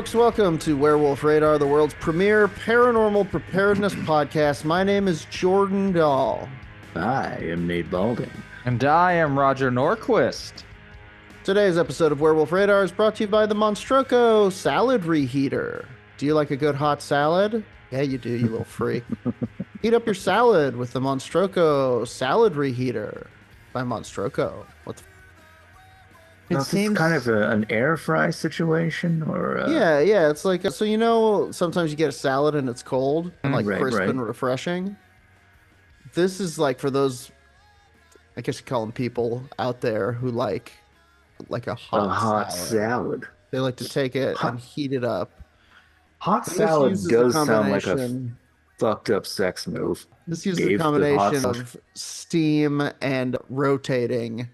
folks. Welcome to Werewolf Radar, the world's premier paranormal preparedness podcast. My name is Jordan Dahl. I am Nate Balding. And I am Roger Norquist. Today's episode of Werewolf Radar is brought to you by the Monstroco Salad Reheater. Do you like a good hot salad? Yeah, you do, you little freak. Heat up your salad with the Monstroco Salad Reheater by Monstroco. What the It seems kind of an air fry situation, or yeah, it's like, so you know, sometimes you get a salad and it's cold and like crisp and refreshing. This is like for those, I guess you call them people out there who like a hot salad. They like to take it and heat it up. Hot salad does sound like a fucked up sex move. This uses a combination of steam and rotating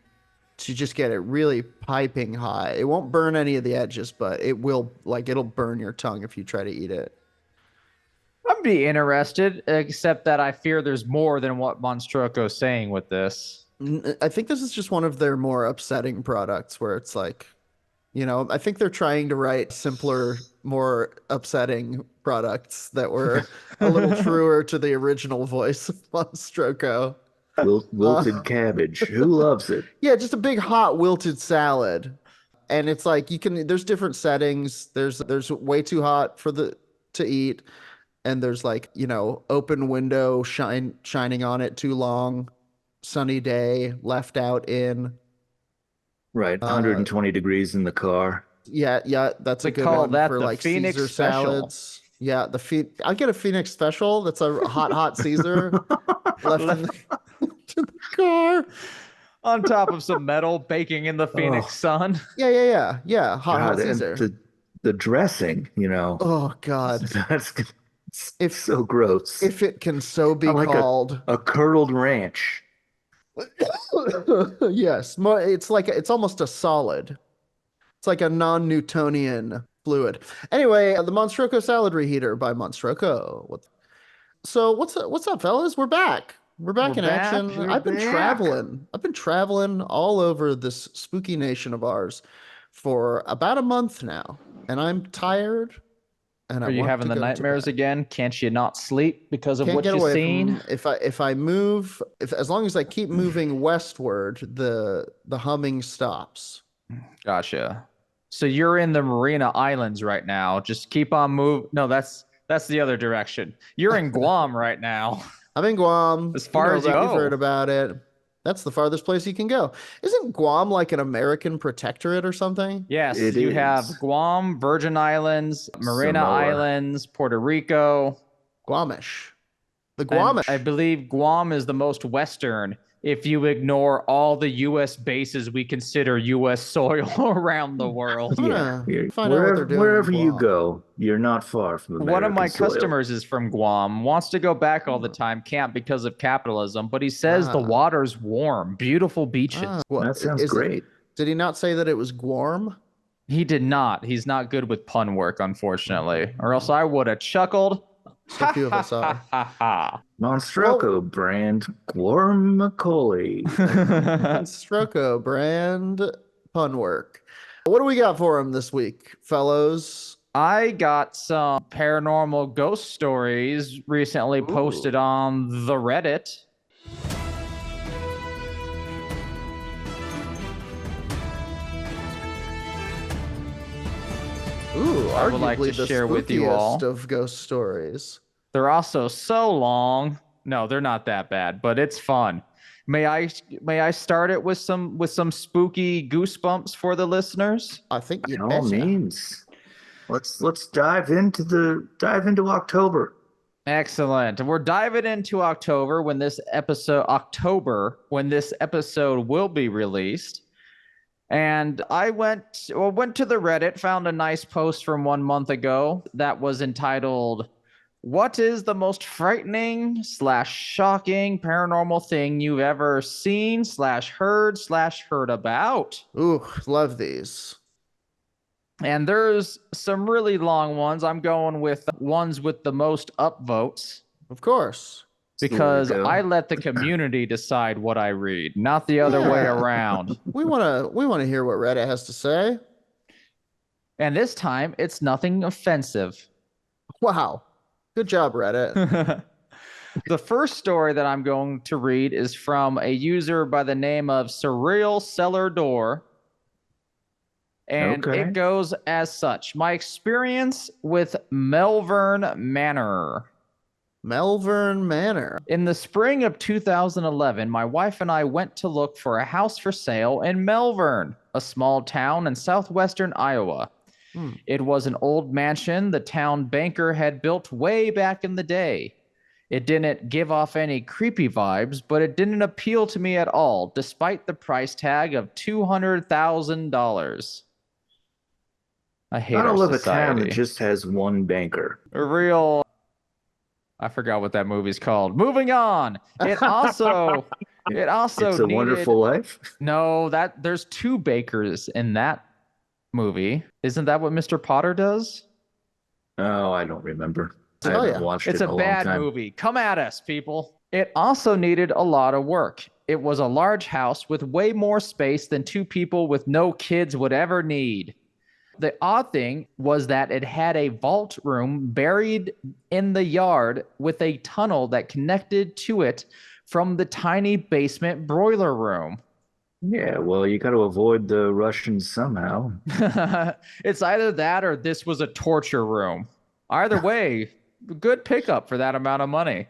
to just get it really piping hot. It won't burn any of the edges, but it will, like, it'll burn your tongue if you try to eat it. I'd be interested, except that I fear there's more than what Monstroco's saying with this. I think this is just one of their more upsetting products where it's like, you know, I think they're trying to write simpler, more upsetting products that were a little truer to the original voice of Monstroco. Wilted cabbage. Who loves it? Yeah, just a big hot wilted salad. And it's like there's different settings. There's way too hot to eat. And there's like, you know, open window shining on it too long, sunny day, left out in. Right, 120 degrees in the car. Yeah, that's a good one for like Phoenix Caesar special. Salads. Yeah, I'll get a Phoenix special. That's a hot Caesar left in the car. On top of some metal baking in the Phoenix sun. Yeah. Hot Caesar. The dressing, you know. Oh God, That's so gross. If it can so be called a curdled ranch. Yes, it's almost a solid. It's like a non-Newtonian fluid. Anyway, the Monstroco Salad Reheater by Monstroco. So what's up, fellas? We're back. We're back in action. I've been traveling all over this spooky nation of ours for about a month now, and I'm tired. And Are you having the nightmares again? Can't you not sleep because of what you've seen? As long as I keep moving westward, the humming stops. Gotcha. So you're in the Marina Islands right now. Just keep on moving. No, that's the other direction. You're in Guam right now. I'm in Guam. As far as you go. You've heard about it. That's the farthest place you can go. Isn't Guam like an American protectorate or something? Yes, you have Guam, Virgin Islands, Marina Islands, Puerto Rico. Guamish. The Guamish. And I believe Guam is the most western if you ignore all the U.S. bases we consider U.S. soil around the world. Yeah. Wherever you go, you're not far from American One of my soil. customers is from Guam, wants to go back all the time, can't because of capitalism, but he says the water's warm, beautiful beaches. That sounds great. Did he not say that it was Guam? He did not. He's not good with pun work, unfortunately, or else I would have chuckled. So few of us are. Monstroco brand Guarmacoly. Monstroco brand pun work. What do we got for him this week, fellows? I got some paranormal ghost stories recently posted on the Reddit. Ooh, I would like to share with you all of ghost stories. They're also so long. No, they're not that bad, but it's fun. May I start it with some spooky goosebumps for the listeners? I think you by all means. Let's dive into October. Excellent. We're diving into October when this episode will be released. And I went to the Reddit, found a nice post from 1 month ago that was entitled, "What is the most frightening / shocking paranormal thing you've ever seen / heard about?" Ooh, love these. And there's some really long ones. I'm going with ones with the most upvotes. Of course. Because I let the community decide what I read, not the other way around. We want to hear what Reddit has to say. And this time, it's nothing offensive. Wow. Good job, Reddit. The first story that I'm going to read is from a user by the name of Surreal Cellar Door. And it goes as such. My experience with Melvern Manor. Melvern Manor. In the spring of 2011, my wife and I went to look for a house for sale in Melvern, a small town in southwestern Iowa. It was an old mansion the town banker had built way back in the day. It didn't give off any creepy vibes, but it didn't appeal to me at all, despite the price tag of $200,000. I hate our live society. A town that just has one banker. A real... I forgot what that movie's called. Moving on. It also It's a Wonderful Life? No, there's two bakers in that movie. Isn't that what Mr. Potter does? Oh, I don't remember. I haven't watched it It's in a long bad time. movie. Come at us, people. It also needed a lot of work. It was a large house with way more space than two people with no kids would ever need. The odd thing was that it had a vault room buried in the yard with a tunnel that connected to it from the tiny basement boiler room. Yeah, well, you got to avoid the Russians somehow. It's either that or this was a torture room. Either way, good pickup for that amount of money.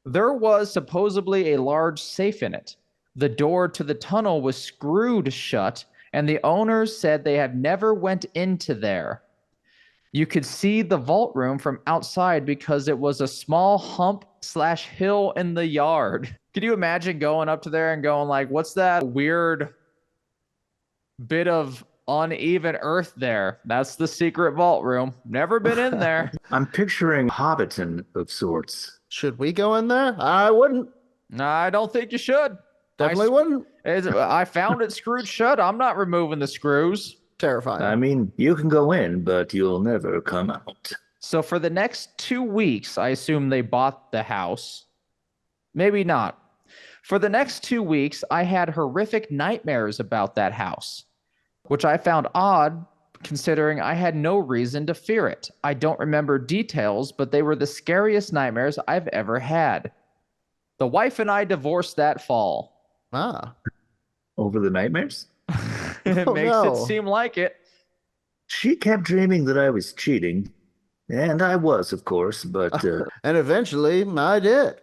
There was supposedly a large safe in it. The door to the tunnel was screwed shut, and the owners said they have never went into there. You could see the vault room from outside because it was a small hump/hill in the yard. Could you imagine going up to there and going like, what's that weird bit of uneven earth there? That's the secret vault room. Never been in there. I'm picturing Hobbiton of sorts. Should we go in there? I wouldn't. No, I don't think you should. Definitely wouldn't. I found it screwed shut. I'm not removing the screws. Terrifying. I mean, you can go in, but you'll never come out. So for the next 2 weeks, I assume they bought the house. Maybe not. For the next 2 weeks, I had horrific nightmares about that house, which I found odd considering I had no reason to fear it. I don't remember details, but they were the scariest nightmares I've ever had. The wife and I divorced that fall. Over the nightmares? It makes it seem like it. She kept dreaming that I was cheating, and I was, of course, but... And eventually, I did.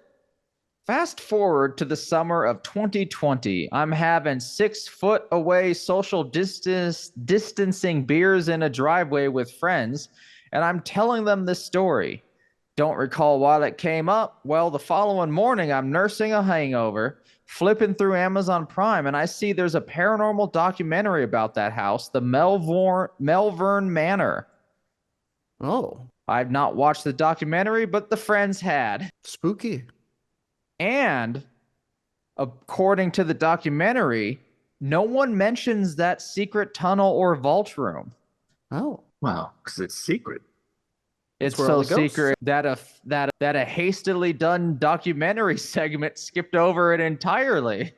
Fast forward to the summer of 2020. I'm having 6 foot away social distancing beers in a driveway with friends, and I'm telling them this story. Don't recall why that came up. Well, the following morning, I'm nursing a hangover, flipping through Amazon Prime, and I see there's a paranormal documentary about that house, the Melvern Manor. Oh. I've not watched the documentary, but the friends had. Spooky. And according to the documentary, no one mentions that secret tunnel or vault room. Oh. Wow, because it's secret. It's so secret that a hastily done documentary segment skipped over it entirely.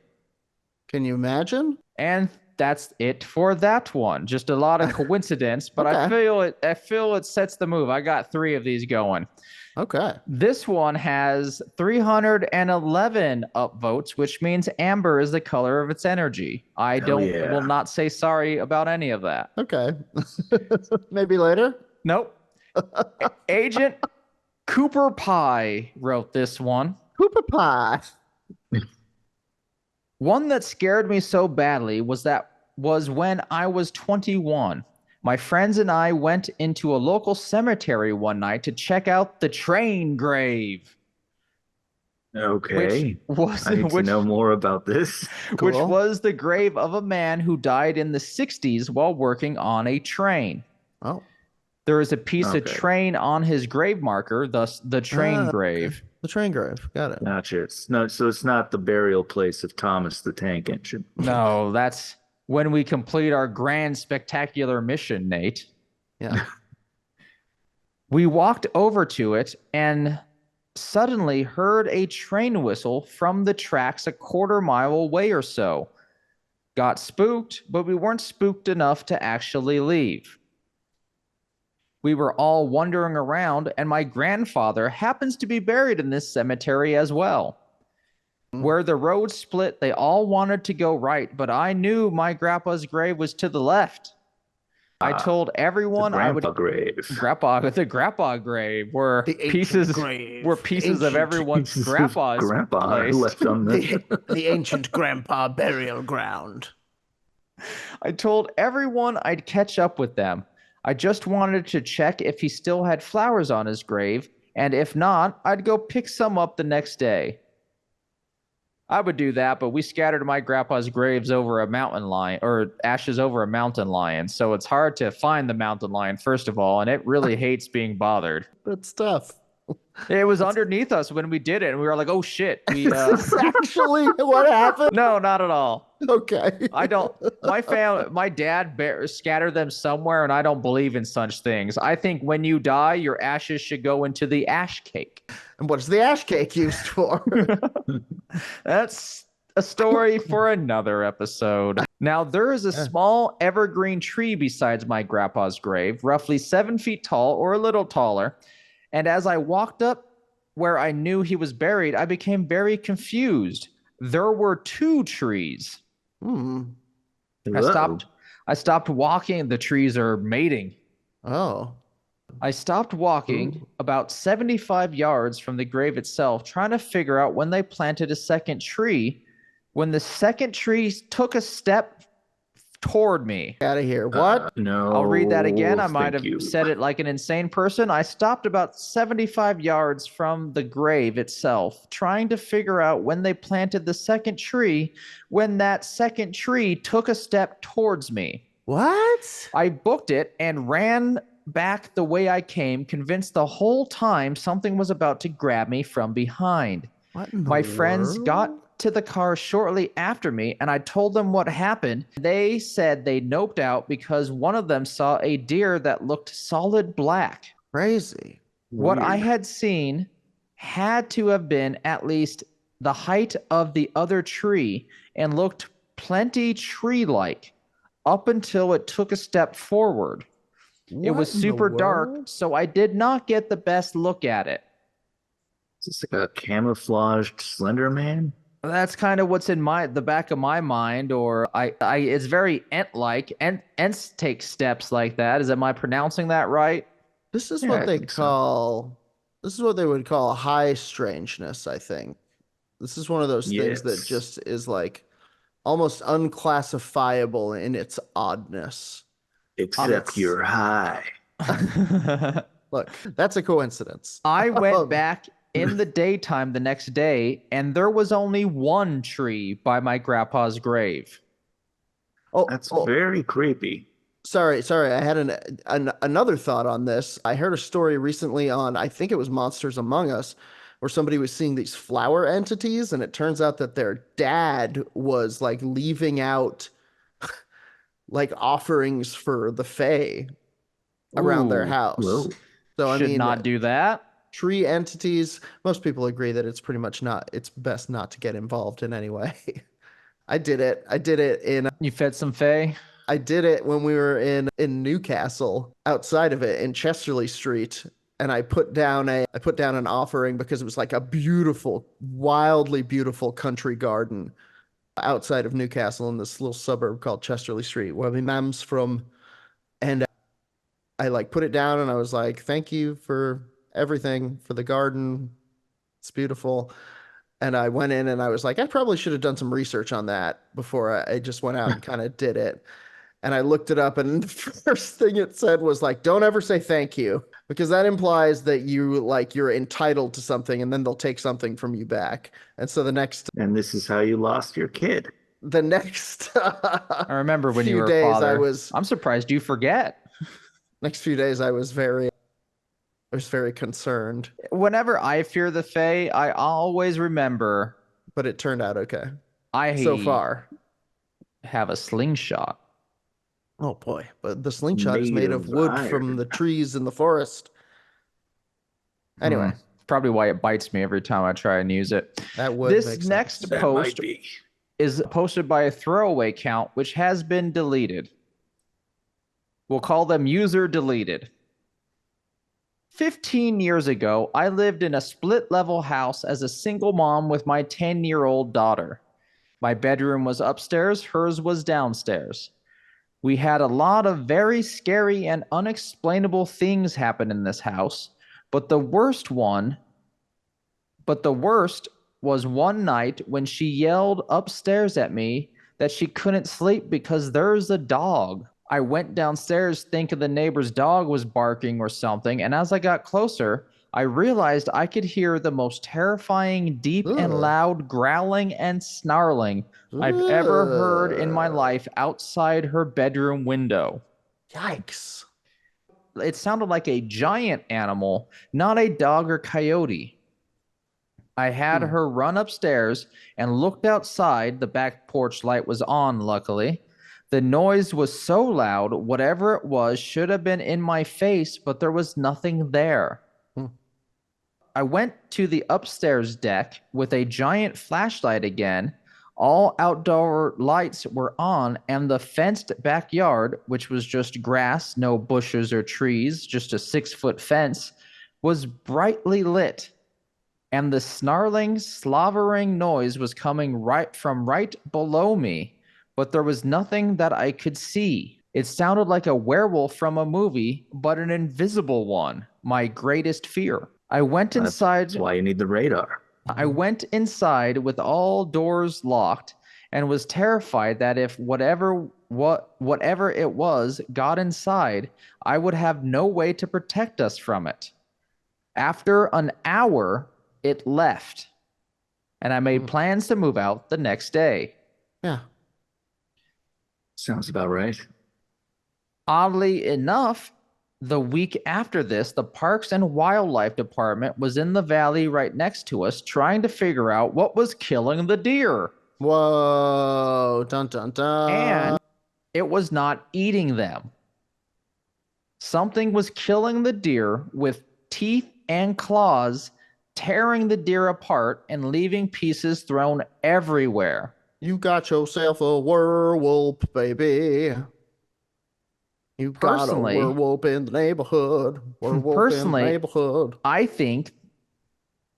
Can you imagine? And that's it for that one. Just a lot of coincidence, but okay. I feel it sets the move. I got 3 of these going. Okay. This one has 311 upvotes, which means amber is the color of its energy. I will not say sorry about any of that. Okay. Maybe later? Nope. Agent Cooper Pie wrote this one. Cooper Pie. One that scared me so badly was when I was 21. My friends and I went into a local cemetery one night to check out the train grave. Okay. I need to know more about this. Cool. Which was the grave of a man who died in the 60s while working on a train. Oh. There is a piece of train on his grave marker, thus the train grave. Okay. The train grave. Got it. Gotcha. So it's not the burial place of Thomas the Tank Engine. No, that's when we complete our grand spectacular mission, Nate. Yeah. We walked over to it and suddenly heard a train whistle from the tracks a quarter mile away or so. got spooked, but we weren't spooked enough to actually leave. We were all wandering around, and my grandfather happens to be buried in this cemetery as well. Where the roads split, they all wanted to go right, but I knew my grandpa's grave was to the left. I told everyone the I would grave. the grandpa grave where The pieces grave. where pieces of everyone's grandpa's grandpa placed. left on the ancient grandpa burial ground. I told everyone I'd catch up with them. I just wanted to check if he still had flowers on his grave, and if not, I'd go pick some up the next day. I would do that, but we scattered my grandpa's graves over a mountain lion, or ashes over a mountain lion, so it's hard to find the mountain lion, first of all, and it really hates being bothered. That's tough. It was underneath us when we did it, and we were like, oh shit. Is this actually what happened? No, not at all. Okay. My dad scattered them somewhere, and I don't believe in such things. I think when you die, your ashes should go into the ash cake. And what's the ash cake used for? That's a story for another episode. Now, there is a small evergreen tree besides my grandpa's grave, roughly 7 feet tall or a little taller. And as I walked up where I knew he was buried, I became very confused. There were 2 trees. I stopped walking. The trees are mating. Oh. I stopped walking about 75 yards from the grave itself, trying to figure out when they planted a second tree, when the second tree took a step toward me. Out of here. What? No. I'll read that again. I might have said it like an insane person. I stopped about 75 yards from the grave itself, trying to figure out when they planted the second tree, when that second tree took a step towards me. What? I booked it and ran back the way I came, convinced the whole time something was about to grab me from behind. What in the My friends world? got to the car shortly after me, and I told them what happened. They said they noped out because one of them saw a deer that looked solid black. Crazy. What I had seen had to have been at least the height of the other tree and looked plenty tree-like up until it took a step forward. It was What in the super dark, world? so I did not get the best look at it. Is this like a camouflaged Slender Man? That's kind of what's in the back of my mind, or it's very Ent-like. Ents take steps like that. Am I pronouncing that right? This is Yeah, what I they think so. call. This is what they would call high strangeness, I think. This is one of those things that Yes. just is like almost unclassifiable in its oddness. Except you're high. Look, that's a coincidence. I went back in the daytime the next day, and there was only 1 tree by my grandpa's grave. Oh, That's very creepy. sorry. I had another thought on this. I heard a story recently on, I think it was Monsters Among Us, where somebody was seeing these flower entities, and it turns out that their dad was like leaving out like offerings for the Fae around their Ooh, house. Whoa. So I should mean, not do that. tree entities, most people agree that it's pretty much it's best not to get involved in any way. I did it You fed some fae? I did it when we were in Newcastle, outside of it in Chesterley Street, and I put down an offering because it was like a beautiful, wildly beautiful country garden outside of Newcastle in this little suburb called Chesterley Street, where my mom's from. And I like put it down and I was like, thank you for everything, for the garden. It's beautiful. And I went in and I was like, I probably should have done some research on that before I just went out and kind of did it. And I looked it up, and the first thing it said was like, don't ever say thank you, because that implies that you're entitled to something and then they'll take something from you back. And so And this is how you lost your kid. the next I remember when you few were a days father. I'm surprised you forget. next few days I was very concerned, Whenever I fear the fae, I always remember but it turned out okay I so far. have a slingshot. Oh boy, but the slingshot is Made made of of wood iron. from the trees in the forest. Anyway, Probably why it bites me every time I try and use it. that would This make sense. next That post might be. is posted by a throwaway account, which has been deleted. We'll call them user deleted. 15 years ago, I lived in a split-level house as a single mom with my 10-year-old daughter. My bedroom was upstairs, hers was downstairs. We had a lot of very scary and unexplainable things happen in this house, but the worst was one night when she yelled upstairs at me that she couldn't sleep because there's a dog. I went downstairs thinking the neighbor's dog was barking or something, and as I got closer, I realized I could hear the most terrifying, deep and loud growling and snarling I've ever heard in my life outside her bedroom window. Yikes. It sounded like a giant animal, not a dog or coyote. I had her run upstairs and looked outside. The back porch light was on, luckily. The noise was so loud, whatever it was should have been in my face, but there was nothing there. I went to the upstairs deck with a giant flashlight again. All outdoor lights were on, and the fenced backyard, which was just grass, no bushes or trees, just a 6-foot fence, was brightly lit. And the snarling, slavering noise was coming right below me, but there was nothing that I could see. It sounded like a werewolf from a movie, but an invisible one, my greatest fear. I went inside. That's why you need the radar. I went inside with all doors locked and was terrified that if whatever it was got inside, I would have no way to protect us from it. After an hour, it left, and I made plans to move out the next day. Yeah. Sounds about right. Oddly enough, the week after this, the Parks and Wildlife Department was in the valley right next to us trying to figure out what was killing the deer. Whoa. Dun, dun, dun. And it was not eating them. Something was killing the deer with teeth and claws, tearing the deer apart and leaving pieces thrown everywhere. You got yourself a werewolf, baby. You got a werewolf in the neighborhood. Werewolf in the neighborhood. I think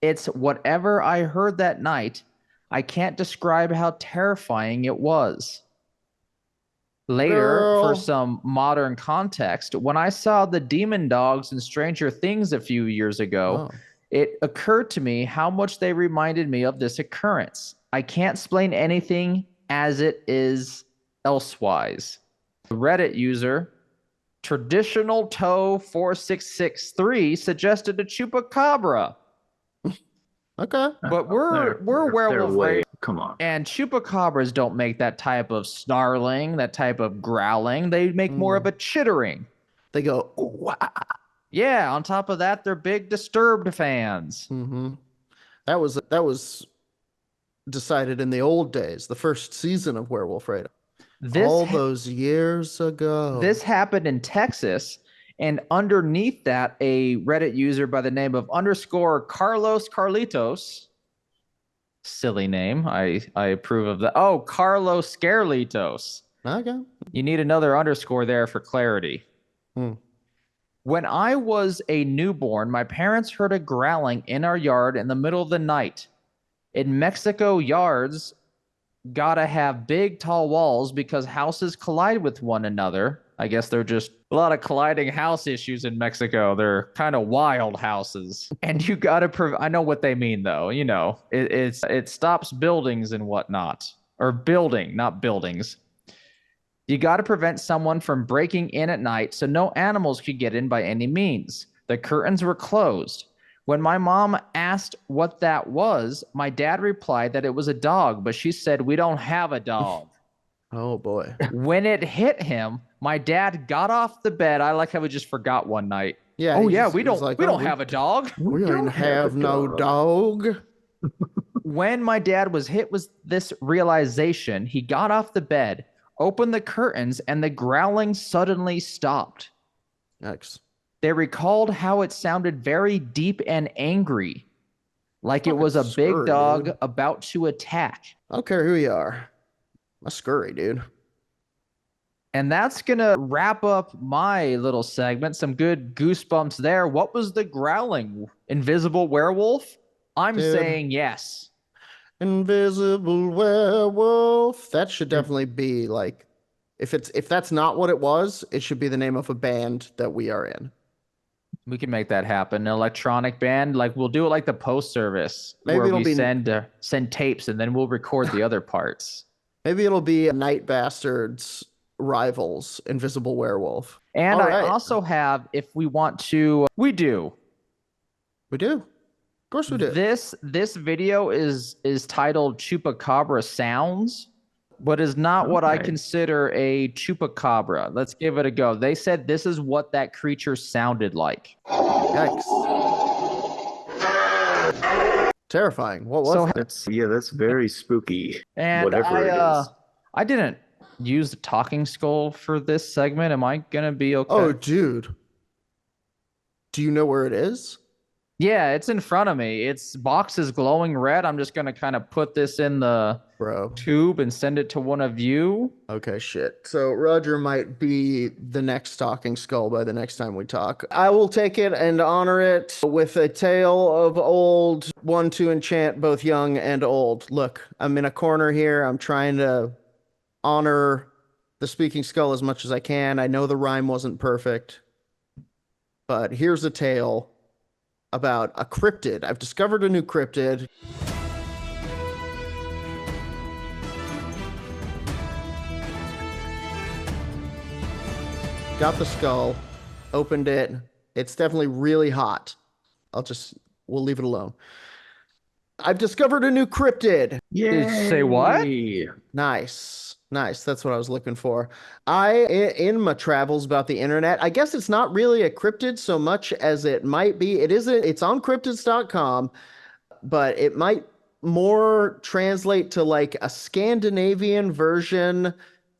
it's whatever I heard that night. I can't describe how terrifying it was. Later, for some modern context, when I saw the demon dogs in Stranger Things a few years ago, it occurred to me how much they reminded me of this occurrence. I can't explain anything as it is elsewise. The Reddit user, Traditional Toe 4663, suggested a chupacabra. Okay. But we're werewolf. Come on. And chupacabras don't make that type of snarling, that type of growling. They make more of a chittering. They go, ooh, yeah, on top of that, they're big Disturbed fans. That was decided in the old days, the first season of Werewolf Radio. All those years ago. This happened in Texas, and underneath that, a Reddit user by the name of _Carlos Carlitos, silly name, I approve of that. Oh, Carlos Scarlitos. Okay. You need another underscore there for clarity. When I was a newborn, my parents heard a growling in our yard in the middle of the night. In Mexico, yards gotta have big, tall walls because houses collide with one another. I guess they're just a lot of colliding house issues in Mexico. They're kind of wild houses. And you gotta, I know what they mean though. You know, it stops buildings and whatnot. Or building, not buildings. You gotta prevent someone from breaking in at night so no animals could get in by any means. The curtains were closed. When my mom asked what that was, my dad replied that it was a dog, but she said, "We don't have a dog." Oh, boy. When it hit him, my dad got off the bed. I like how we just forgot one night. Yeah. Oh, yeah, we don't have a dog. We don't have no dog. When my dad was hit with this realization, he got off the bed, opened the curtains, and the growling suddenly stopped. Yikes. They recalled how it sounded very deep and angry. like it Fucking was a big scurry, dog dude. about to attack. I don't care who you are. A scurry, dude. And that's going to wrap up my little segment. Some good goosebumps there. What was the growling? Invisible werewolf? I'm Dude. saying yes. Invisible werewolf. That should definitely be like, if that's not what it was, it should be the name of a band that we are in. We can make that happen. An electronic band, like we'll do it like the post service, Maybe where it'll we be- send tapes and then we'll record the other parts. Maybe it'll be Night Bastards rivals, Invisible Werewolf. And All I right. also have, if we want to, we do. We do. Of course we do. This video is titled Chupacabra Sounds, but is not what I Okay. consider a chupacabra. Let's give it a go. They said this is what that creature sounded like. Yikes. Terrifying. What was So- that? That's very spooky. And Whatever it is. I didn't use the talking skull for this segment. Am I gonna be okay? Oh, dude. Do you know where it is? Yeah, it's in front of me. Its box is glowing red. I'm just gonna kind of put this in the Bro. tube and send it to one of you. Okay, shit. So Roger might be the next talking skull by the next time we talk. I will take it and honor it with a tale of old, one to enchant both young and old. Look, I'm in a corner here. I'm trying to honor the speaking skull as much as I can. I know the rhyme wasn't perfect, but here's a tale about a cryptid. I've discovered a new cryptid. Got the skull, opened it. It's definitely really hot. We'll leave it alone. I've discovered a new cryptid. Yeah. Say what? Nice. That's what I was looking for. In my travels about the internet, I guess it's not really a cryptid so much as it might be. It's on cryptids.com, but it might more translate to like a Scandinavian version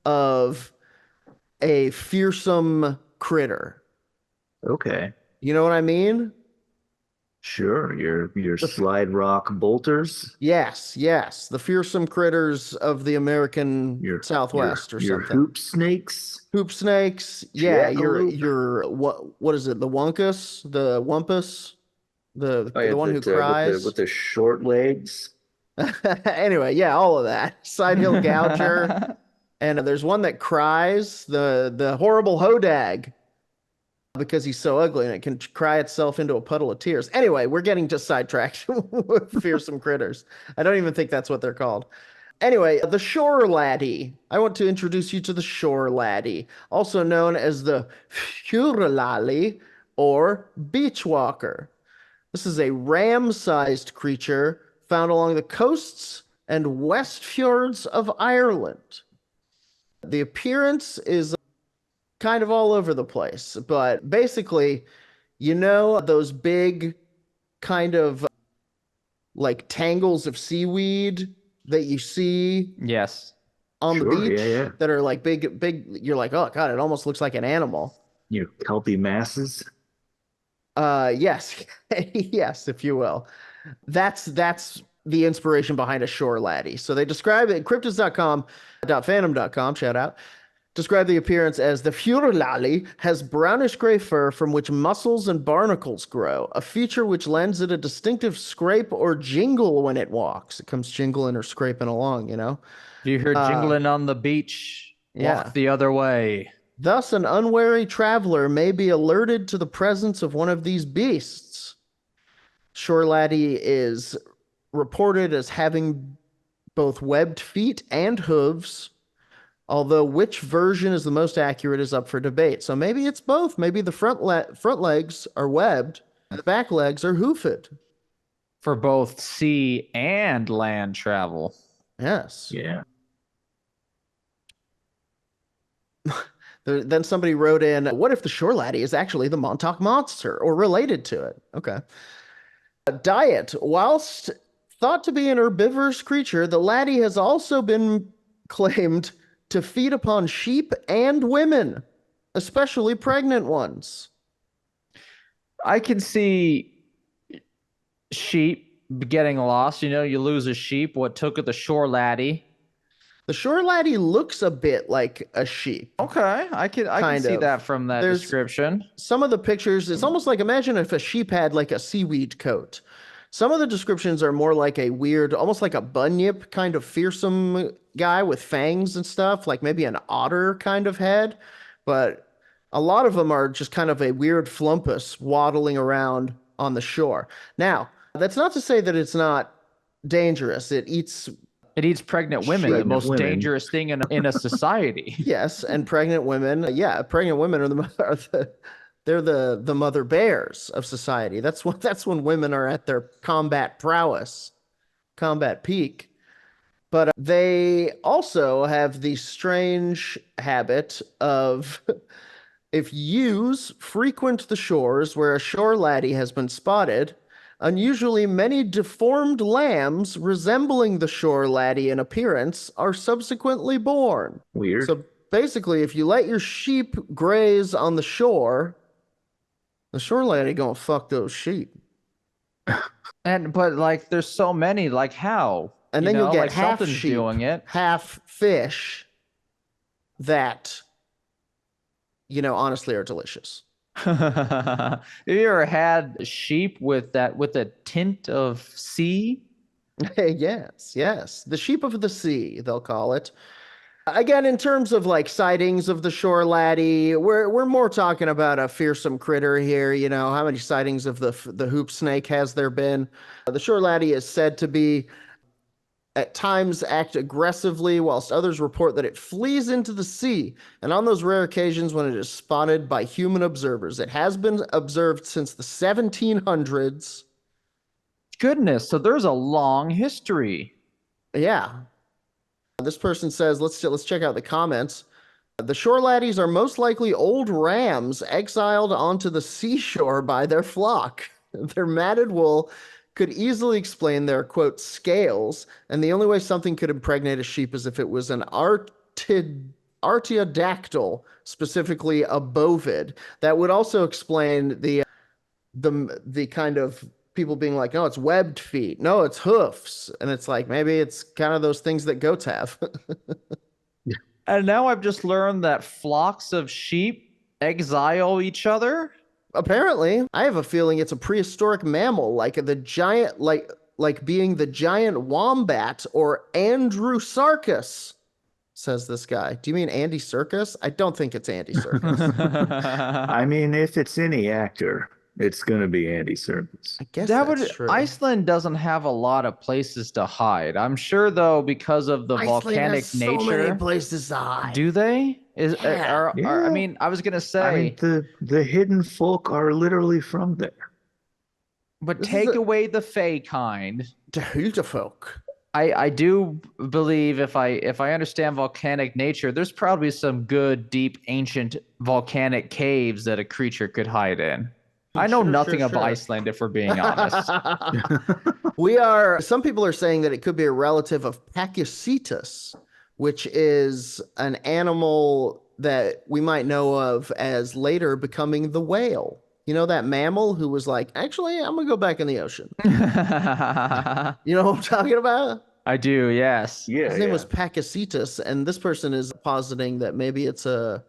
of a fearsome critter. Okay. You know what I mean? Sure. Your slide rock bolters. Yes. The fearsome critters of the American Southwest or your something. hoop snakes. Hoop snakes. Yeah, Jackalope. your what is it? The wunkus? The wumpus? The Oh, yeah, one who cries? with the short legs. Anyway, yeah, all of that. Side hill gouger. And there's one that cries, the horrible hodag, because he's so ugly and it can cry itself into a puddle of tears. Anyway, we're getting just sidetracked with fearsome critters. I don't even think that's what they're called. Anyway, the shore laddie. I want to introduce you to the shore laddie, also known as the fjorlalli or beach walker. This is a ram-sized creature found along the coasts and west fjords of Ireland. The appearance is kind of all over the place, but basically, you know, those big kind of like tangles of seaweed that you see Yes. on the Sure, beach yeah. that are like big, you're like, oh God, it almost looks like an animal. Your kelpie masses. Yes, yes, if you will. That's the inspiration behind a shore laddie. So they describe it, cryptids.com.fandom.com, shout out, describe the appearance as the fjorlalli has brownish gray fur from which mussels and barnacles grow, a feature which lends it a distinctive scrape or jingle when it walks. It comes jingling or scraping along, you know? If you hear jingling on the beach, yeah. walk the other way. Thus, an unwary traveler may be alerted to the presence of one of these beasts. Shore laddie is reported as having both webbed feet and hooves, although which version is the most accurate is up for debate. So maybe it's both. Maybe the front legs are webbed, the back legs are hoofed. For both sea and land travel. Yes. Yeah. Then somebody wrote in, what if the shore laddie is actually the Montauk Monster or related to it? Okay. Diet. Whilst thought to be an herbivorous creature, the laddie has also been claimed to feed upon sheep and women, especially pregnant ones. I can see sheep getting lost. You know, you lose a sheep. What took it? The shore laddie. The shore laddie looks a bit like a sheep, Okay, I can kind see of. that from that There's description. some of the pictures, it's almost like imagine if a sheep had like a seaweed coat. Some of the descriptions are more like a weird, almost like a bunyip kind of fearsome guy with fangs and stuff, like maybe an otter kind of head. But a lot of them are just kind of a weird flumpus waddling around on the shore. Now, that's not to say that it's not dangerous. It eats, It eats pregnant women, the Pregnant most women. dangerous thing in a society. yes, and pregnant women. Yeah, pregnant women they're the mother bears of society. That's when women are at their combat prowess, combat peak. But they also have the strange habit of if ewes frequent the shores where a shore laddie has been spotted, unusually many deformed lambs resembling the shore laddie in appearance are subsequently born. Weird. So basically, if you let your sheep graze on the shore laddie gonna fuck those sheep. But like there's so many, like how? And You then you'll know, get like half something's sheep, doing it. half fish that, honestly are delicious. Have you ever had sheep with a tint of sea? Yes, yes. The sheep of the sea, they'll call it. Again, in terms of like sightings of the shore laddie, we're more talking about a fearsome critter here. How many sightings of the hoop snake has there been? The shore laddie is said to be at times act aggressively, whilst others report that it flees into the sea. And on those rare occasions when it is spotted by human observers, it has been observed since the 1700s. Goodness, so there's a long history. Yeah. This person says, let's check out the comments. The shore laddies are most likely old rams exiled onto the seashore by their flock. Their matted wool could easily explain their, quote, scales, and the only way something could impregnate a sheep is if it was an artiodactyl, specifically a bovid. That would also explain the kind of people being like, no, it's webbed feet. No, it's hoofs. And it's like, maybe it's kind of those things that goats have. And now I've just learned that flocks of sheep exile each other. Apparently, I have a feeling it's a prehistoric mammal, like the giant, like being the giant wombat or Andrewsarchus, says this guy. Do you mean Andy Serkis? I don't think it's Andy Serkis. I mean, if it's any actor, it's going to be Andy Serkis. I guess That that's would true. Iceland doesn't have a lot of places to hide. I'm sure though, because of the Iceland volcanic has so many nature. places to hide. Do they? Yeah. I mean, I was gonna I say, mean, the hidden folk are literally from there. but This is take a- away the Fey kind. The Hultafolk. I do believe if I understand volcanic nature, there's probably some good, deep, ancient volcanic caves that a creature could hide in. I know Sure, nothing sure, of sure. Iceland, if we're being honest. Some people are saying that it could be a relative of Pakicetus, which is an animal that we might know of as later becoming the whale. You know, that mammal who was like, actually, I'm going to go back in the ocean. You know what I'm talking about? I do, yes. Yeah, His name yeah. was Pakicetus, and this person is positing that maybe it's a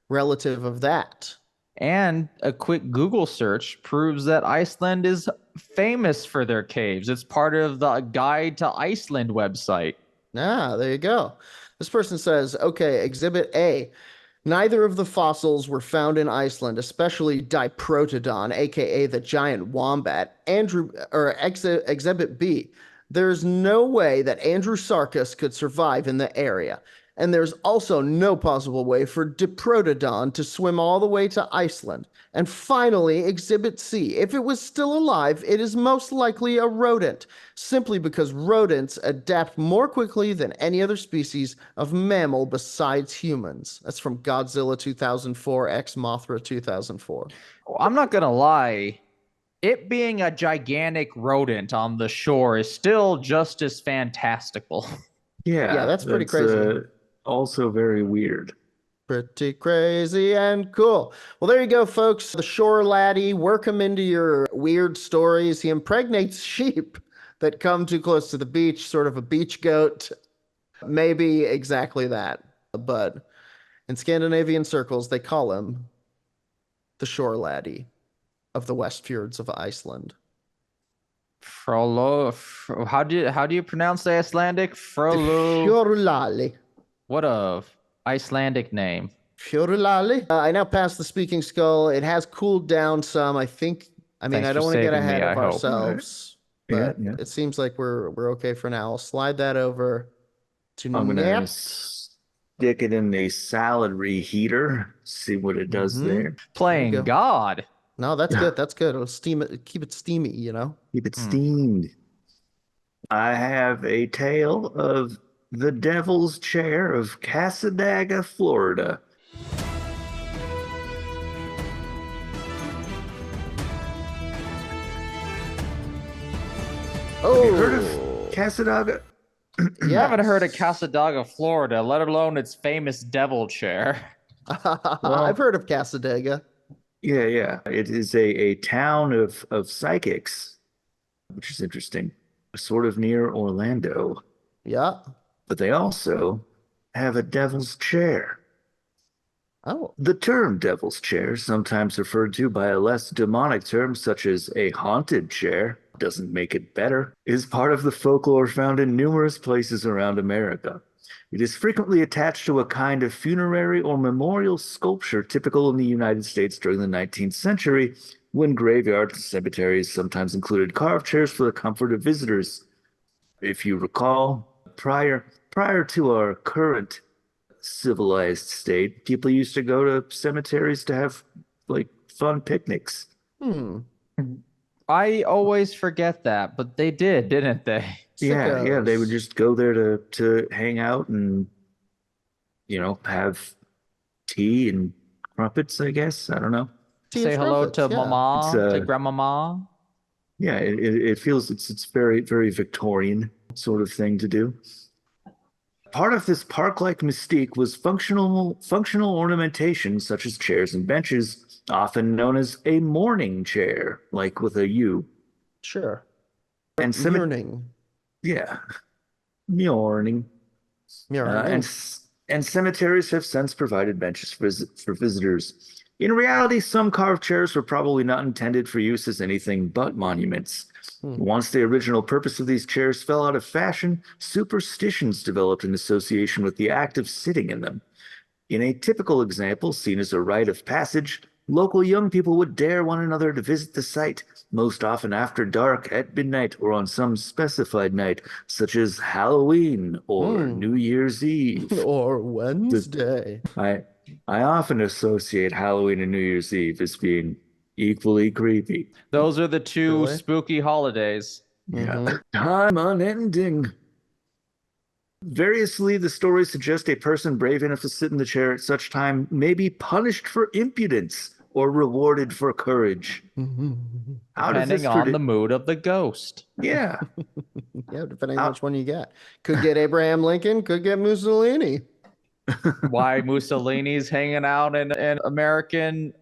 relative of that. And a quick Google search proves that Iceland is famous for their caves. It's part of the Guide to Iceland website. Ah, there you go. This person says, okay, Exhibit A. Neither of the fossils were found in Iceland, especially Diprotodon, aka the giant wombat. Exhibit B. There's no way that Andrewsarchus could survive in the area. And there's also no possible way for Diprotodon to swim all the way to Iceland. And finally, Exhibit C. If it was still alive, it is most likely a rodent, simply because rodents adapt more quickly than any other species of mammal besides humans. That's from Godzilla 2004 x Mothra 2004. I'm not gonna lie, it being a gigantic rodent on the shore is still just as fantastical. Yeah, that's pretty crazy. Also very weird. Pretty crazy and cool. Well, there you go, folks. The shore laddie, work him into your weird stories. He impregnates sheep. that come too close to the beach, sort of a beach goat. Maybe exactly that. But in Scandinavian circles, they call him the shore laddie of the West Fjords of Iceland. Frollo. How do you pronounce the Icelandic? The Frollo. Fjorulali. What a Icelandic name. Fjorulali. I now passed the speaking skull. It has cooled down some. I think. I mean, Thanks I for don't want to get saving me, ahead I of hope. ourselves, Yeah, but yeah. it seems like we're okay for now. I'll slide that over to I'm gonna Nep. stick it in the salad reheater, see what it does there. There you Playing go. God. No, that's good. That's good. It'll steam it, keep it steamy, you know? Keep it steamed. I have a tale of the Devil's Chair of Cassadaga, Florida. Oh, Have you heard of Cassadaga? I haven't heard of Cassadaga, Florida, let alone its famous devil chair. I've heard of Cassadaga. Yeah. It is a town of psychics, which is interesting. Sort of near Orlando. Yeah. But they also have a devil's chair. Oh. The term devil's chair, sometimes referred to by a less demonic term such as a haunted chair, doesn't make it better, is part of the folklore found in numerous places around America. It is frequently attached to a kind of funerary or memorial sculpture typical in the United States during the 19th century, when graveyards and cemeteries sometimes included carved chairs for the comfort of visitors. If you recall, prior to our current civilized state, people used to go to cemeteries to have like fun picnics. I always forget that, but they did, didn't they? Yeah, they would Sickos. just go there to hang out and have tea and crumpets, I guess. I don't know. Tea Say and hello trumpets, to yeah. mama, It's to grandmama. yeah, it feels it's very, very Victorian sort of thing to do. Part of this park-like mystique was functional ornamentation, such as chairs and benches, often known as a mourning chair, like with a U. Sure. And Yearning. yeah, mourning. Yearning. And cemeteries have since provided benches for visitors. In reality, some carved chairs were probably not intended for use as anything but monuments. Once the original purpose of these chairs fell out of fashion, superstitions developed in association with the act of sitting in them. In a typical example, seen as a rite of passage, local young people would dare one another to visit the site, most often after dark, at midnight, or on some specified night, such as Halloween or New Year's Eve. Or Wednesday. I often associate Halloween and New Year's Eve as being equally creepy. Those are the two Really? spooky holidays. Yeah. Time unending. Variously, the stories suggest a person brave enough to sit in the chair at such time may be punished for impudence or rewarded for courage. How does Depending this on the mood of the ghost. Yeah. Yeah, depending on which one you get. Could get Abraham Lincoln, could get Mussolini. Why Mussolini's hanging out in an American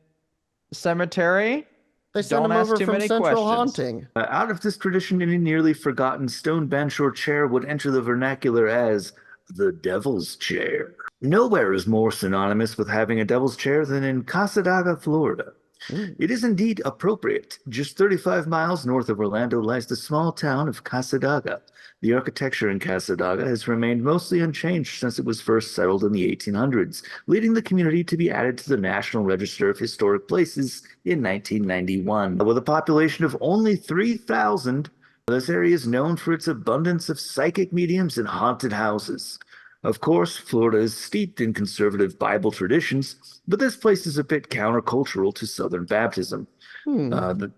cemetery? They sent Don't him ask over too from many Central questions. Haunting. Out of this tradition, any nearly forgotten stone bench or chair would enter the vernacular as the devil's chair. Nowhere is more synonymous with having a devil's chair than in Cassadaga, Florida. It is indeed appropriate. Just 35 miles north of Orlando lies the small town of Cassadaga. The architecture in Cassadaga has remained mostly unchanged since it was first settled in the 1800s, leading the community to be added to the National Register of Historic Places in 1991. With a population of only 3,000, this area is known for its abundance of psychic mediums and haunted houses. Of course, Florida is steeped in conservative Bible traditions, but this place is a bit countercultural to Southern Baptism. The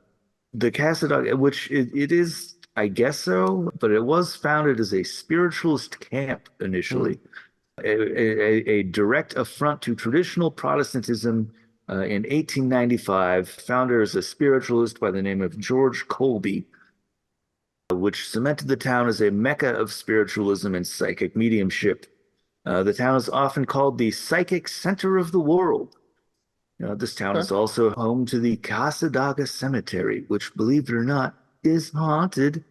Cassadaga, which it is, I guess so, but it was founded as a spiritualist camp initially, a direct affront to traditional Protestantism. In 1895, founder is a spiritualist by the name of George Colby, which cemented the town as a mecca of spiritualism and psychic mediumship. The town is often called the psychic center of the world. This town is also home to the Cassadaga Cemetery, which, believe it or not, is haunted.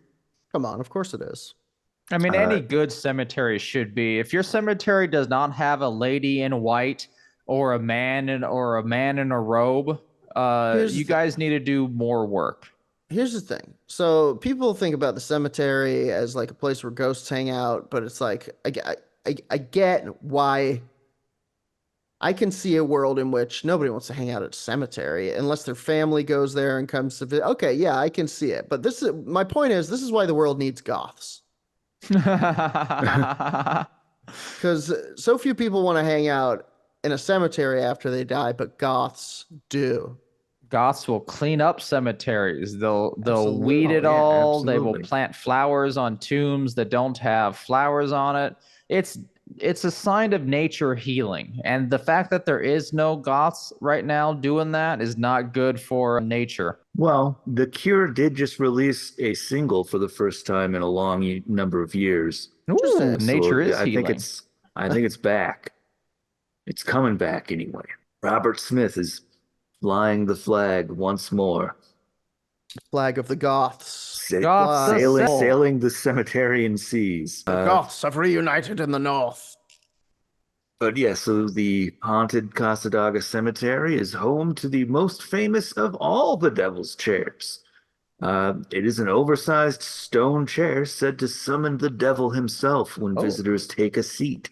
Come on, of course it is. I mean, any good cemetery should be. If your cemetery does not have a lady in white or a man in a robe, you guys need to do more work. Here's the thing. So people think about the cemetery as like a place where ghosts hang out, but it's like I get why. I can see a world in which nobody wants to hang out at a cemetery unless their family goes there and comes to visit. Okay, yeah, I can see it. But my point is this is why the world needs goths. Because so few people want to hang out in a cemetery after they die, but goths do. Goths will clean up cemeteries. They'll Absolutely. weed it Oh, yeah, all. They will absolutely. plant flowers on tombs that don't have flowers on it. It's a sign of nature healing. And the fact that there is no goths right now doing that is not good for nature. Well, The Cure did just release a single for the first time in a long number of years. Ooh, nature is I healing. I think it's back. It's coming back anyway. Robert Smith is flying the flag once more. Flag of the goths. Goths Sailing the cemetery seas. The goths have reunited in the north. But yeah, so the haunted Cassadaga Cemetery is home to the most famous of all the devil's chairs. It is an oversized stone chair said to summon the devil himself when visitors take a seat.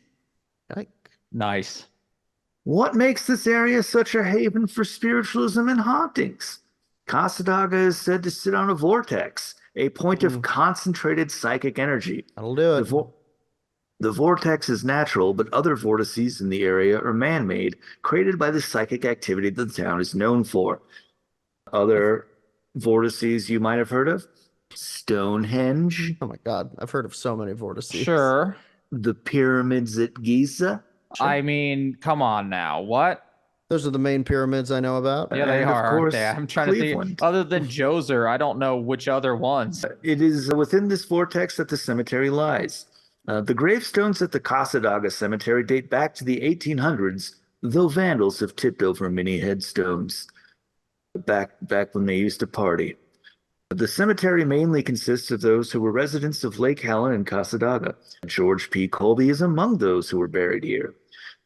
Nice. What makes this area such a haven for spiritualism and hauntings? Cassadaga is said to sit on a vortex, a point of concentrated psychic energy. That'll do it. The vortex is natural, but other vortices in the area are man-made, created by the psychic activity that the town is known for. Other vortices you might have heard of? Stonehenge. Oh my God, I've heard of so many vortices. Sure. The pyramids at Giza. Sure. I mean, come on now. What? Those are the main pyramids I know about. Yeah, they And are, of course, aren't they? I'm trying Cleveland. to think. Other than Djoser, I don't know which other ones. It is within this vortex that the cemetery lies. The gravestones at the Cassadaga Cemetery date back to the 1800s, though vandals have tipped over many headstones back when they used to party. The cemetery mainly consists of those who were residents of Lake Helen and Cassadaga. George P. Colby is among those who were buried here.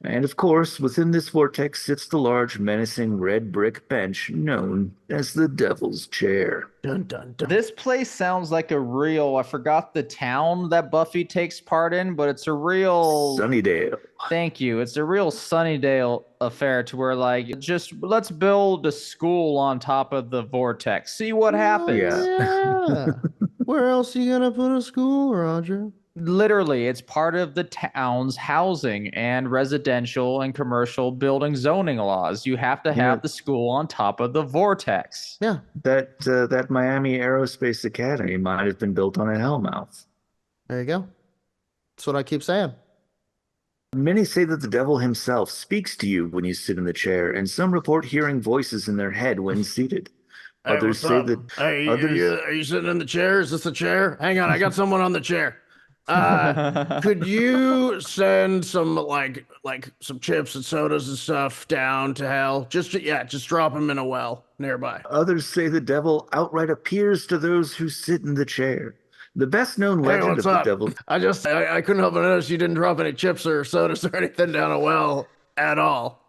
And of course, within this vortex sits the large, menacing red brick bench known as the Devil's Chair. Dun, dun, dun. This place sounds like a real, I forgot the town that Buffy takes part in, but it's a real... Sunnydale. Thank you. It's a real Sunnydale affair to where, like, just let's build a school on top of the vortex. See what happens. Yeah. Where else are you going to put a school, Roger? Literally, it's part of the town's housing and residential and commercial building zoning laws. You have to have the school on top of the vortex. Yeah. That Miami Aerospace Academy might have been built on a hellmouth. There you go. That's what I keep saying. Many say that the devil himself speaks to you when you sit in the chair, and some report hearing voices in their head when seated. Hey, Others say that. Hey, others... are you sitting in the chair? Is this the chair? Hang on, I got someone on the chair. Could you send some like some chips and sodas and stuff down to hell? Just drop them in a well nearby. Others say the devil outright appears to those who sit in the chair. The best known legend of the devil. I couldn't help but notice you didn't drop any chips or sodas or anything down a well at all.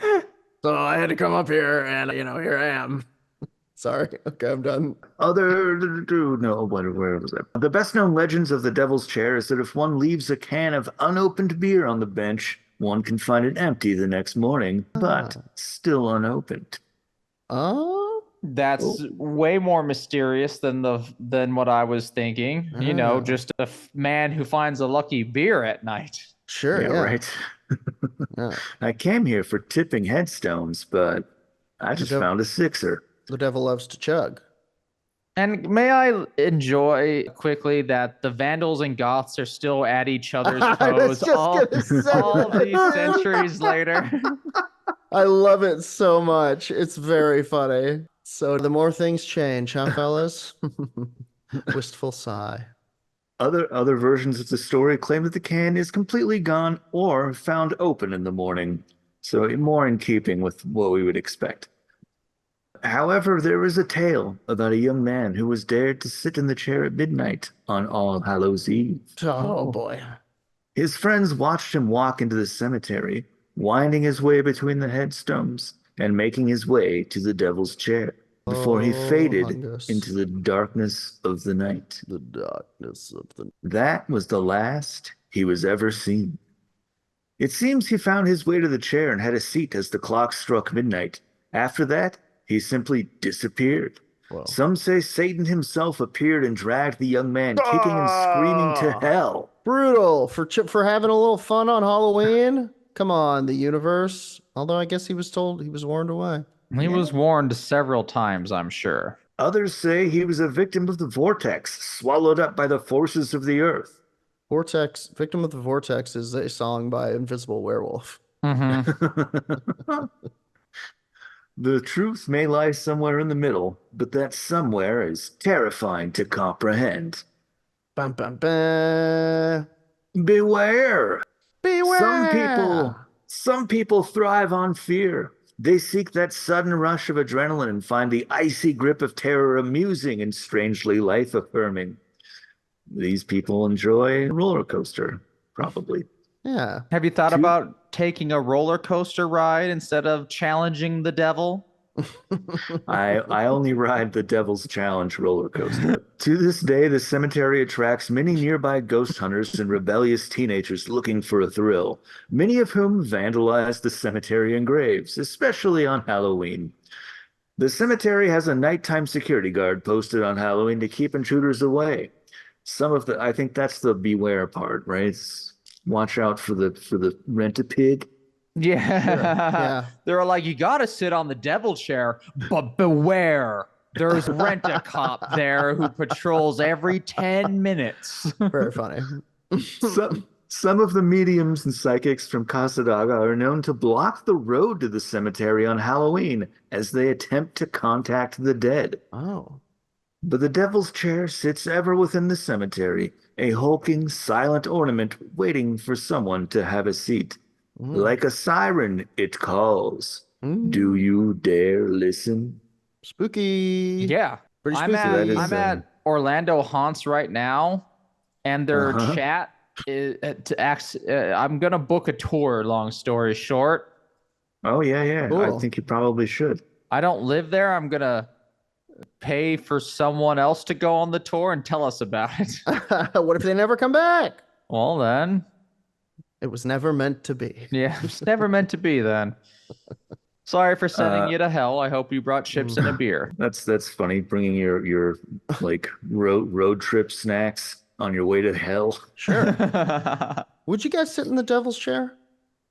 So I had to come up here and here I am. Sorry. Okay, I'm done. Where was that? The best known legends of the Devil's Chair is that if one leaves a can of unopened beer on the bench, one can find it empty the next morning, but still unopened. Oh, that's way more mysterious than what I was thinking. Just a man who finds a lucky beer at night. Sure, yeah. Right. I came here for tipping headstones, but I just found a sixer. The devil loves to chug. And may I enjoy quickly that the Vandals and Goths are still at each other's toes all these centuries later. I love it so much. It's very funny. So the more things change, huh, fellas? Wistful sigh. Other versions of the story claim that the can is completely gone or found open in the morning. So more in keeping with what we would expect. However, there is a tale about a young man who was dared to sit in the chair at midnight on All Hallows Eve. Oh boy. His friends watched him walk into the cemetery, winding his way between the headstones and making his way to the devil's chair before he Oh, faded Hungus. into the darkness of the night. The darkness of the. That was the last he was ever seen. It seems he found his way to the chair and had a seat as the clock struck midnight. After that, he simply disappeared. Well. Some say Satan himself appeared and dragged the young man, kicking and screaming to hell. Brutal for having a little fun on Halloween. Come on, the universe. Although I guess he was warned away. He was warned several times, I'm sure. Others say he was a victim of the vortex, swallowed up by the forces of the earth. Vortex, Victim of the Vortex is a song by Invisible Werewolf. Mm-hmm. The truth may lie somewhere in the middle, but that somewhere is terrifying to comprehend. Bum, bum, bum. Beware! Beware! Some people thrive on fear. They seek that sudden rush of adrenaline and find the icy grip of terror amusing and strangely life-affirming. These people enjoy a roller coaster, probably. Yeah. Have you thought about taking a roller coaster ride instead of challenging the devil? I only ride the Devil's Challenge roller coaster. To this day, the cemetery attracts many nearby ghost hunters and rebellious teenagers looking for a thrill, many of whom vandalize the cemetery and graves, especially on Halloween. The cemetery has a nighttime security guard posted on Halloween to keep intruders away. I think that's the beware part, right? Watch out for the rent-a-pig. Yeah. Sure. Yeah. They're like, you got to sit on the devil chair, but beware. There's Rent-A-Cop there who patrols every 10 minutes. Very funny. Some of the mediums and psychics from Cassadaga are known to block the road to the cemetery on Halloween as they attempt to contact the dead. Oh. But the devil's chair sits ever within the cemetery, a hulking, silent ornament waiting for someone to have a seat. Like a siren, it calls. Do you dare listen? Spooky. Yeah. Pretty I'm spooky. at Orlando Haunts right now, and their chat is I'm going to book a tour, long story short. Oh, yeah. Cool. I think you probably should. I don't live there. I'm going to pay for someone else to go on the tour and tell us about it. What if they never come back? Well, then. It was never meant to be. Yeah, it's never meant to be then. Sorry for sending you to hell. I hope you brought chips and a beer. That's funny, bringing your like road trip snacks on your way to hell. Sure. Would you guys sit in the devil's chair?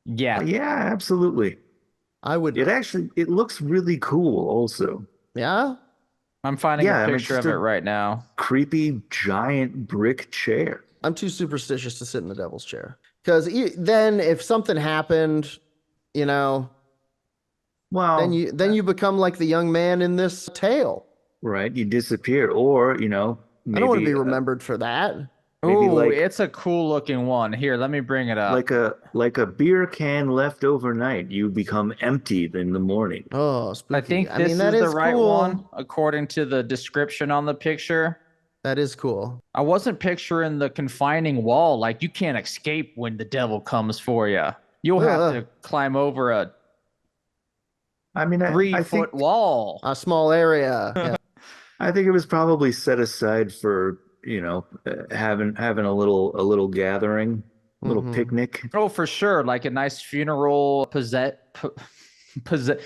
Yeah. Yeah, absolutely. I would. It looks really cool also. Yeah? I'm finding a picture just of it right now. Creepy giant brick chair. I'm too superstitious to sit in the devil's chair. Because then if something happened, well, then you become like the young man in this tale. Right, you disappear, or maybe I don't want to be remembered for that. Oh, it's a cool looking one. Here, let me bring it up. Like a beer can left overnight, you become empty in the morning. Oh, spooky. I think this is that the is right cool. one, according to the description on the picture. That is cool. I wasn't picturing the confining wall. Like, you can't escape when the devil comes for you. You'll have to climb over a 3-foot wall. A small area. Yeah. I think it was probably set aside for having a little gathering, a little picnic. Oh, for sure, like a nice funeral Possession.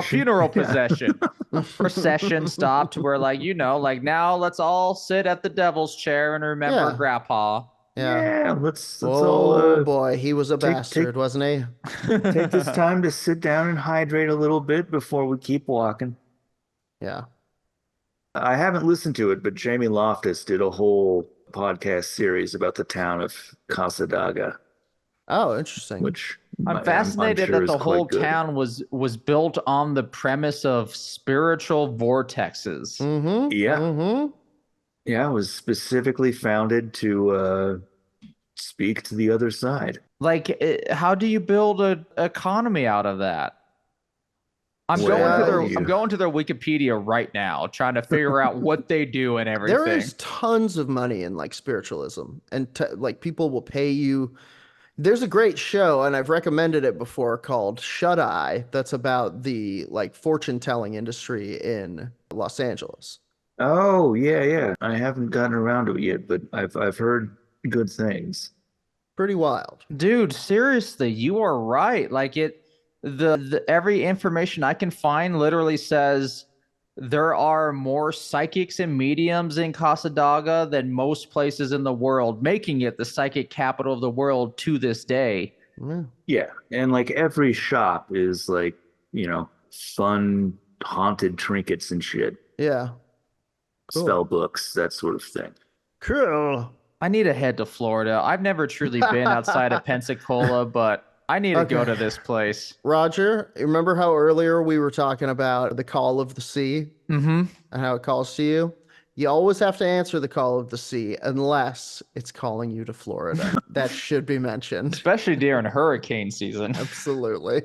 funeral possession. Procession stopped where now let's all sit at the devil's chair and remember Grandpa. Yeah. Let's all boy, he was a bastard, wasn't he? Take this time to sit down and hydrate a little bit before we keep walking. Yeah. I haven't listened to it, but Jamie Loftus did a whole podcast series about the town of Cassadaga. Oh, interesting. Which I'm fascinated that the whole town was built on the premise of spiritual vortexes. Mm-hmm. Yeah. Mm-hmm. Yeah, it was specifically founded to speak to the other side. Like, how do you build an economy out of that? I'm Well, going to their Wikipedia right now, trying to figure out what they do and everything. There is tons of money in like spiritualism, and like people will pay you. There's a great show, and I've recommended it before, called Shut Eye. That's about the like fortune telling industry in Los Angeles. Oh, yeah. I haven't gotten around to it yet, but I've heard good things. Pretty wild. Dude, seriously, you are right. Like the every information I can find literally says there are more psychics and mediums in Cassadaga than most places in the world, making it the psychic capital of the world to this day. Yeah, and like every shop is like, fun haunted trinkets and shit. Yeah. Cool. Spell books, that sort of thing. Cool. I need to head to Florida. I've never truly been outside of Pensacola, but I need to go to this place. Roger, remember how earlier we were talking about the call of the sea Mm-hmm. and how it calls to you? You always have to answer the call of the sea unless it's calling you to Florida. That should be mentioned. Especially during hurricane season. Absolutely.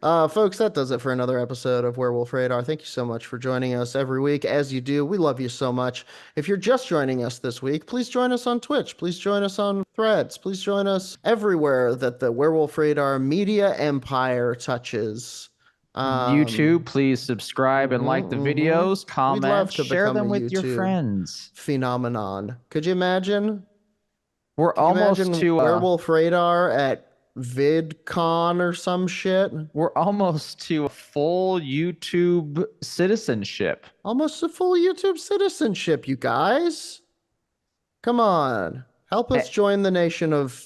Folks, that does it for another episode of Werewolf Radar. Thank you so much for joining us every week. As you do, we love you so much. If you're just joining us this week, please join us on Twitch. Please join us on Threads. Please join us everywhere that the Werewolf Radar media empire touches. YouTube, please subscribe and like the videos, comment, share them with your friends. Phenomenon. Could you imagine? We're almost to Werewolf Radar at VidCon or some shit. We're almost to a full YouTube citizenship. Almost a full YouTube citizenship, you guys. Come on. Help us join the nation of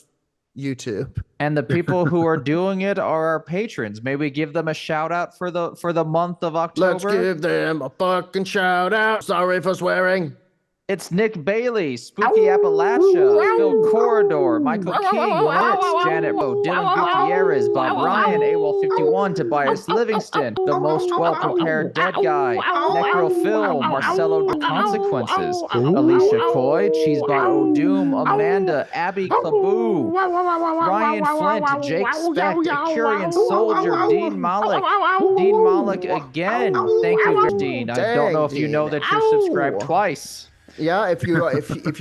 YouTube. And the people who are doing it are our patrons. May we give them a shout out for the month of October? Let's give them a fucking shout out. Sorry for swearing. It's Nick Bailey, Spooky Appalachia, Phil Corridor, Michael King, Lawrence, Janet Rowe, Dylan Gutierrez, Bob Ryan, AWOL51, Tobias Livingston, The Most Well-Prepared Dead Guy, Necrophil, Marcelo The Consequences, Alicia Coy, Cheesebot O'Doom, Amanda, Abby Claboo, Ryan Flint, Jake Speck, Curian Soldier, Dean Malik again. Thank you, Dean. I don't know if you know that you're subscribed twice. Yeah, if you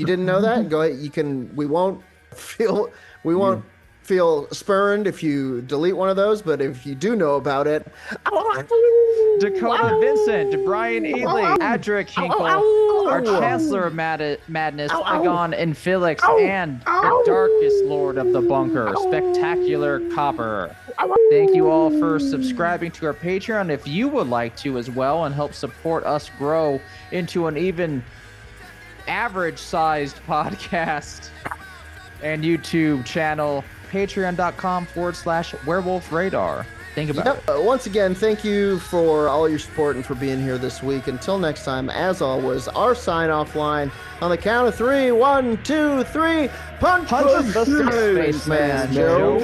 didn't know that, go ahead. You can. We won't feel spurned if you delete one of those. But if you do know about it, Dakota Vincent, Brian Ely, Adric Hinkle, our Chancellor of Madness, Pagon and Felix, and the Darkest Lord of the Bunker, Spectacular Copper. Thank you all for subscribing to our Patreon. If you would like to as well and help support us grow into an even average-sized podcast and YouTube channel, patreon.com/Werewolf Radar. Think about it. Once again, thank you for all your support and for being here this week. Until next time, as always, our sign-off line on the count of 3. 1, 2, 3. Punch the Spaceman Joe.